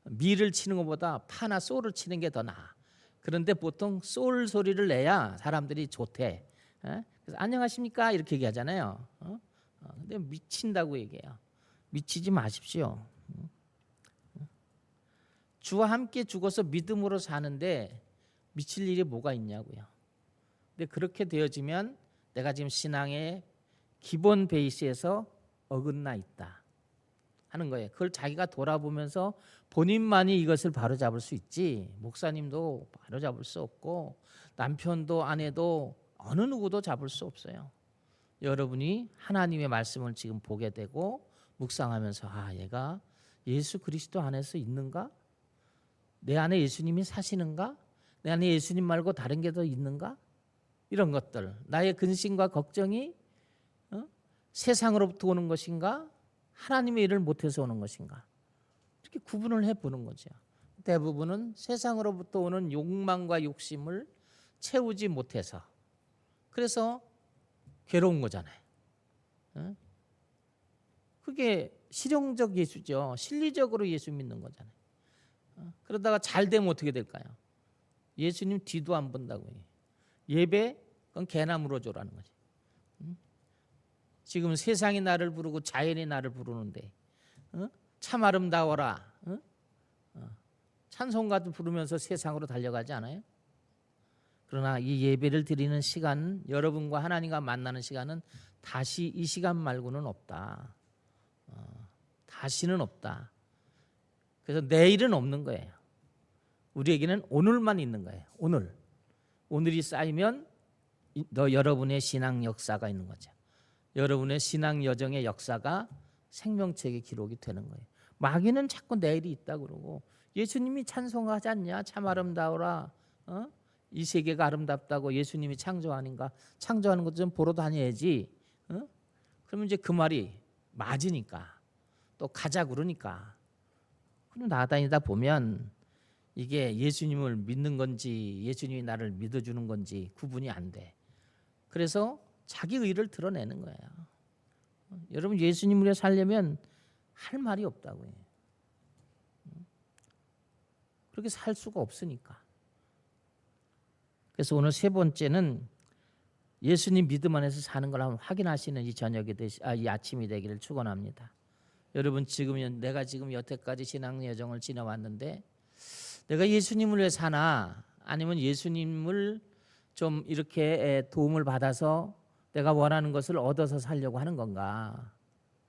미를 치는 것보다 파나 소를 치는 게 더 나아. 그런데 보통 솔 소리를 내야 사람들이 좋대. 그래서 안녕하십니까 이렇게 얘기하잖아요. 근데 미친다고 얘기해요. 미치지 마십시오. 주와 함께 죽어서 믿음으로 사는데 미칠 일이 뭐가 있냐고요. 근데 그렇게 되어지면 내가 지금 신앙의 기본 베이스에서 어긋나 있다 하는 거예요. 그걸 자기가 돌아보면서 본인만이 이것을 바로잡을 수 있지 목사님도 바로잡을 수 없고 남편도 아내도 어느 누구도 잡을 수 없어요. 여러분이 하나님의 말씀을 지금 보게 되고 묵상하면서 얘가 예수 그리스도 안에서 있는가? 내 안에 예수님이 사시는가? 내 안에 예수님 말고 다른 게 더 있는가? 이런 것들, 나의 근심과 걱정이 세상으로부터 오는 것인가? 하나님의 일을 못해서 오는 것인가? 이렇게 구분을 해보는 거죠. 대부분은 세상으로부터 오는 욕망과 욕심을 채우지 못해서 그래서 괴로운 거잖아요. 그게 실용적 예수죠. 실리적으로 예수 믿는 거잖아요. 그러다가 잘 되면 어떻게 될까요? 예수님 뒤도 안 본다고 해요. 예배 그건 개나 물어줘라는 거지. 지금 세상이 나를 부르고 자연이 나를 부르는데 참 아름다워라 찬송가도 부르면서 세상으로 달려가지 않아요? 그러나 이 예배를 드리는 시간, 여러분과 하나님과 만나는 시간은 다시 이 시간 말고는 없다. 다시는 없다. 그래서 내일은 없는 거예요. 우리에게는 오늘만 있는 거예요. 오늘이 쌓이면 여러분의 신앙 역사가 있는 거죠. 여러분의 신앙 여정의 역사가 생명책에 기록이 되는 거예요. 마귀는 자꾸 내일이 있다 그러고 예수님이 찬송하지 않냐? 참 아름다워라. 이 세계가 아름답다고 예수님이 창조하는가? 창조하는 것 좀 보러 다녀야지. 그러면 이제 그 말이 맞으니까 또 가자 그러니까. 그럼 나다니다 보면 이게 예수님을 믿는 건지 예수님이 나를 믿어주는 건지 구분이 안 돼. 그래서 자기 의를 드러내는 거예요. 여러분 예수님을 위해 살려면 할 말이 없다고요. 그렇게 살 수가 없으니까. 그래서 오늘 세 번째는 예수님 믿음 안에서 사는 걸 한번 확인하시는 이 저녁이 이 아침이 되기를 축원합니다. 여러분 내가 지금 여태까지 신앙 여정을 지나왔는데 내가 예수님을 위해 사나 아니면 예수님을 좀 이렇게 도움을 받아서 내가 원하는 것을 얻어서 살려고 하는 건가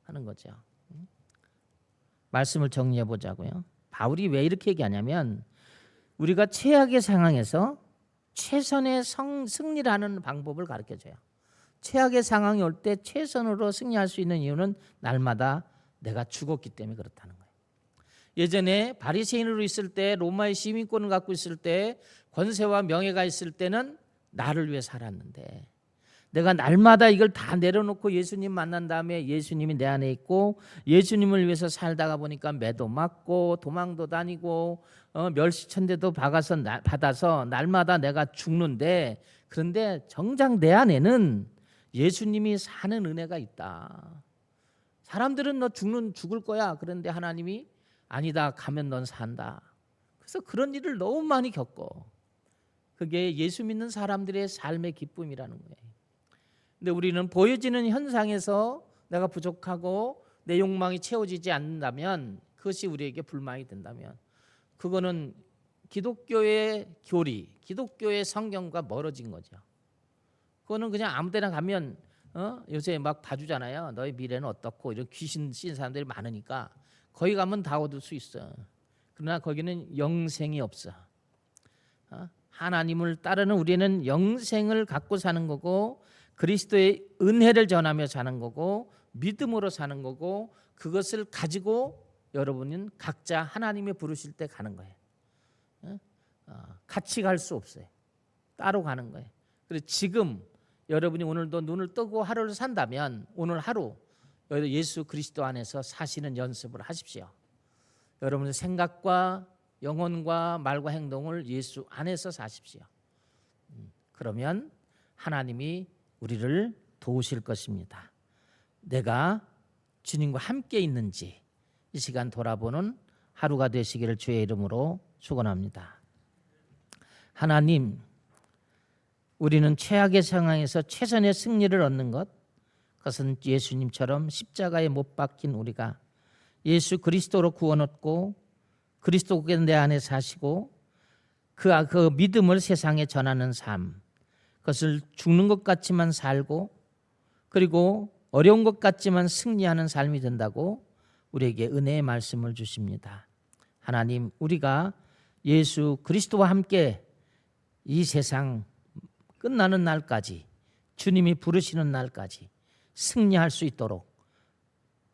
하는 거죠. 말씀을 정리해 보자고요. 바울이 왜 이렇게 얘기하냐면 우리가 최악의 상황에서 최선의 승리를 하는 방법을 가르쳐줘요. 최악의 상황이 올 때 최선으로 승리할 수 있는 이유는 날마다 내가 죽었기 때문에 그렇다는 거예요. 예전에 바리새인으로 있을 때 로마의 시민권을 갖고 있을 때 권세와 명예가 있을 때는 나를 위해 살았는데 내가 날마다 이걸 다 내려놓고 예수님 만난 다음에 예수님이 내 안에 있고 예수님을 위해서 살다가 보니까 매도 맞고 도망도 다니고 멸시천대도 받아서 날마다 내가 죽는데 그런데 정작 내 안에는 예수님이 사는 은혜가 있다. 사람들은 너 죽을 거야. 그런데 하나님이 아니다. 가면 넌 산다. 그래서 그런 일을 너무 많이 겪어. 그게 예수 믿는 사람들의 삶의 기쁨이라는 거예요. 근데 우리는 보여지는 현상에서 내가 부족하고 내 욕망이 채워지지 않는다면, 그것이 우리에게 불만이 된다면, 그거는 기독교의 교리, 기독교의 성경과 멀어진 거죠. 그거는 그냥 아무 데나 가면 요새 막 봐주잖아요. 너의 미래는 어떻고, 이런 귀신 씌인 사람들이 많으니까 거기 가면 다 얻을 수 있어. 그러나 거기는 영생이 없어. 하나님을 따르는 우리는 영생을 갖고 사는 거고, 그리스도의 은혜를 전하며 사는 거고, 믿음으로 사는 거고, 그것을 가지고 여러분은 각자 하나님이 부르실 때 가는 거예요. 같이 갈 수 없어요. 따로 가는 거예요. 그래서 지금 여러분이 오늘도 눈을 뜨고 하루를 산다면 오늘 하루 예수 그리스도 안에서 사시는 연습을 하십시오. 여러분의 생각과 영혼과 말과 행동을 예수 안에서 사십시오. 그러면 하나님이 우리를 도우실 것입니다. 내가 주님과 함께 있는지 이 시간 돌아보는 하루가 되시기를 주의 이름으로 축원합니다. 하나님, 우리는 최악의 상황에서 최선의 승리를 얻는 것, 그것은 예수님처럼 십자가에 못 박힌 우리가 예수 그리스도로 구원 얻고 그리스도께서 내 안에 사시고 그 믿음을 세상에 전하는 삶, 그것을 죽는 것 같지만 살고 그리고 어려운 것 같지만 승리하는 삶이 된다고 우리에게 은혜의 말씀을 주십니다. 하나님, 우리가 예수 그리스도와 함께 이 세상 끝나는 날까지, 주님이 부르시는 날까지 승리할 수 있도록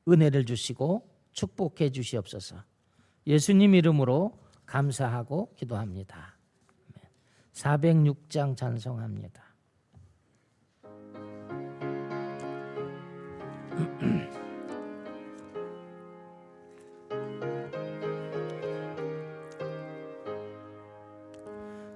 은혜를 주시고 축복해 주시옵소서. 예수님 이름으로 감사하고 기도합니다. 406장 찬송합니다.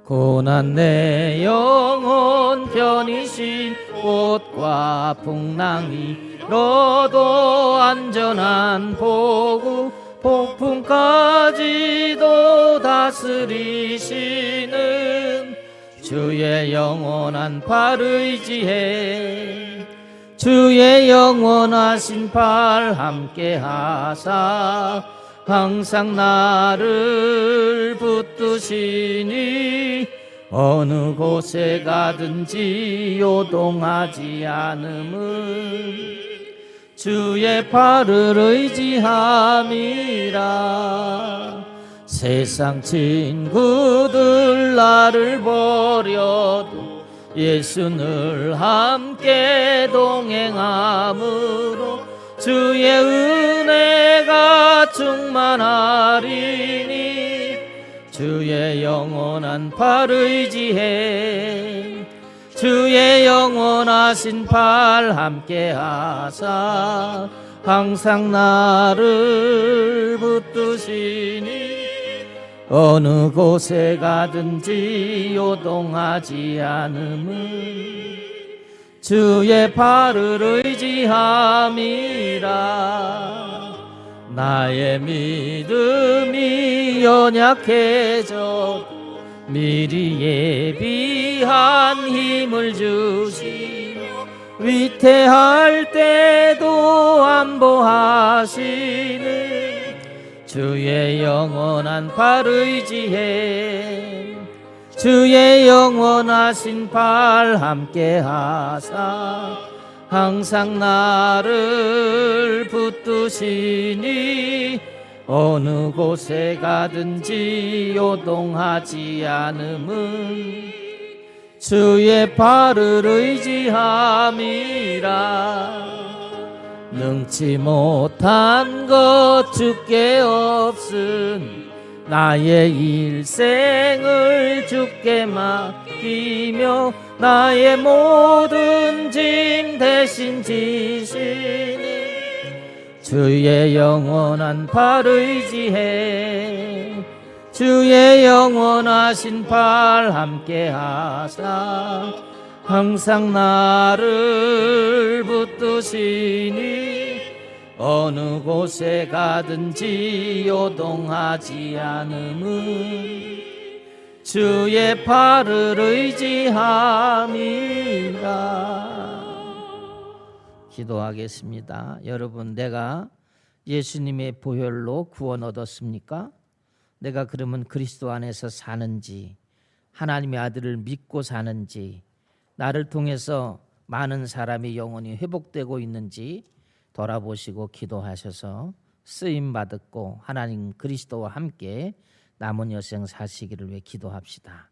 고난 내 영혼 편이신 꽃과 풍랑이 너도 안전한 보고 폭풍까지도 다스리시는 주의 영원한 팔 의지해 주의 영원하신 팔 함께하사 항상 나를 붙드시니 어느 곳에 가든지 요동하지 않음은 주의 팔을 의지함이라. 세상 친구들 나를 버려도 예수 늘 함께 동행함으로 주의 은혜가 충만하리니 주의 영원한 팔 의지해 주의 영원하신 팔 함께하사 항상 나를 붙드시니 어느 곳에 가든지 요동하지 않음은 주의 팔을 의지함이라. 나의 믿음이 연약해져 미리 예비한 힘을 주시며 위태할 때도 안보하시는 주의 영원한 팔 의지해 주의 영원하신 팔 함께하사 항상 나를 붙드시니 어느 곳에 가든지 요동하지 않음은 주의 팔을 의지함이라. 능치 못한 것 주께 없음 나의 일생을 주께 맡기며 나의 모든 짐 대신 지시는 주의 영원한 팔 의지해 주의 영원하신 팔 함께하사 항상 나를 붙드시니 어느 곳에 가든지 요동하지 않음은 주의 팔을 의지함이라. 기도하겠습니다. 여러분, 내가 예수님의 보혈로 구원 얻었습니까? 내가 그러면 그리스도 안에서 사는지, 하나님의 아들을 믿고 사는지, 나를 통해서 많은 사람이 영혼이 회복되고 있는지 돌아보시고 기도하셔서 쓰임 받았고 하나님 그리스도와 함께 남은 여생 사시기를 위해 기도합시다.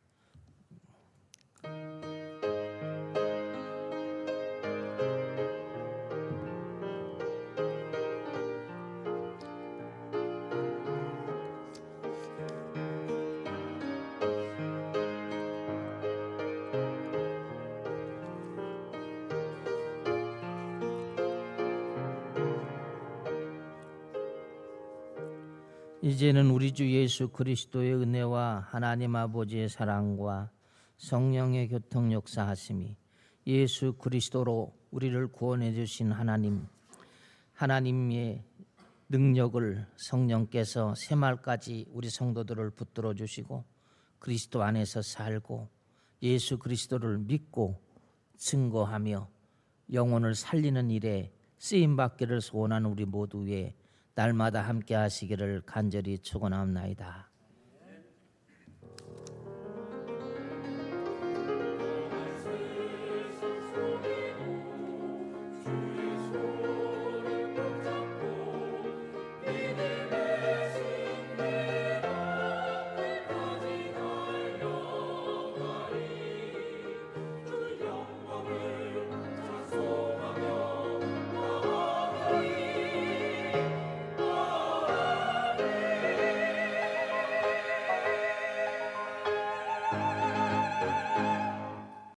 이제는 우리 주 예수 그리스도의 은혜와 하나님 아버지의 사랑과 성령의 교통 역사하심이 예수 그리스도로 우리를 구원해 주신 하나님의 능력을 성령께서 새말까지 우리 성도들을 붙들어 주시고 그리스도 안에서 살고 예수 그리스도를 믿고 증거하며 영혼을 살리는 일에 쓰임받기를 소원하는 우리 모두에 날마다 함께 하시기를 간절히 축원합니다.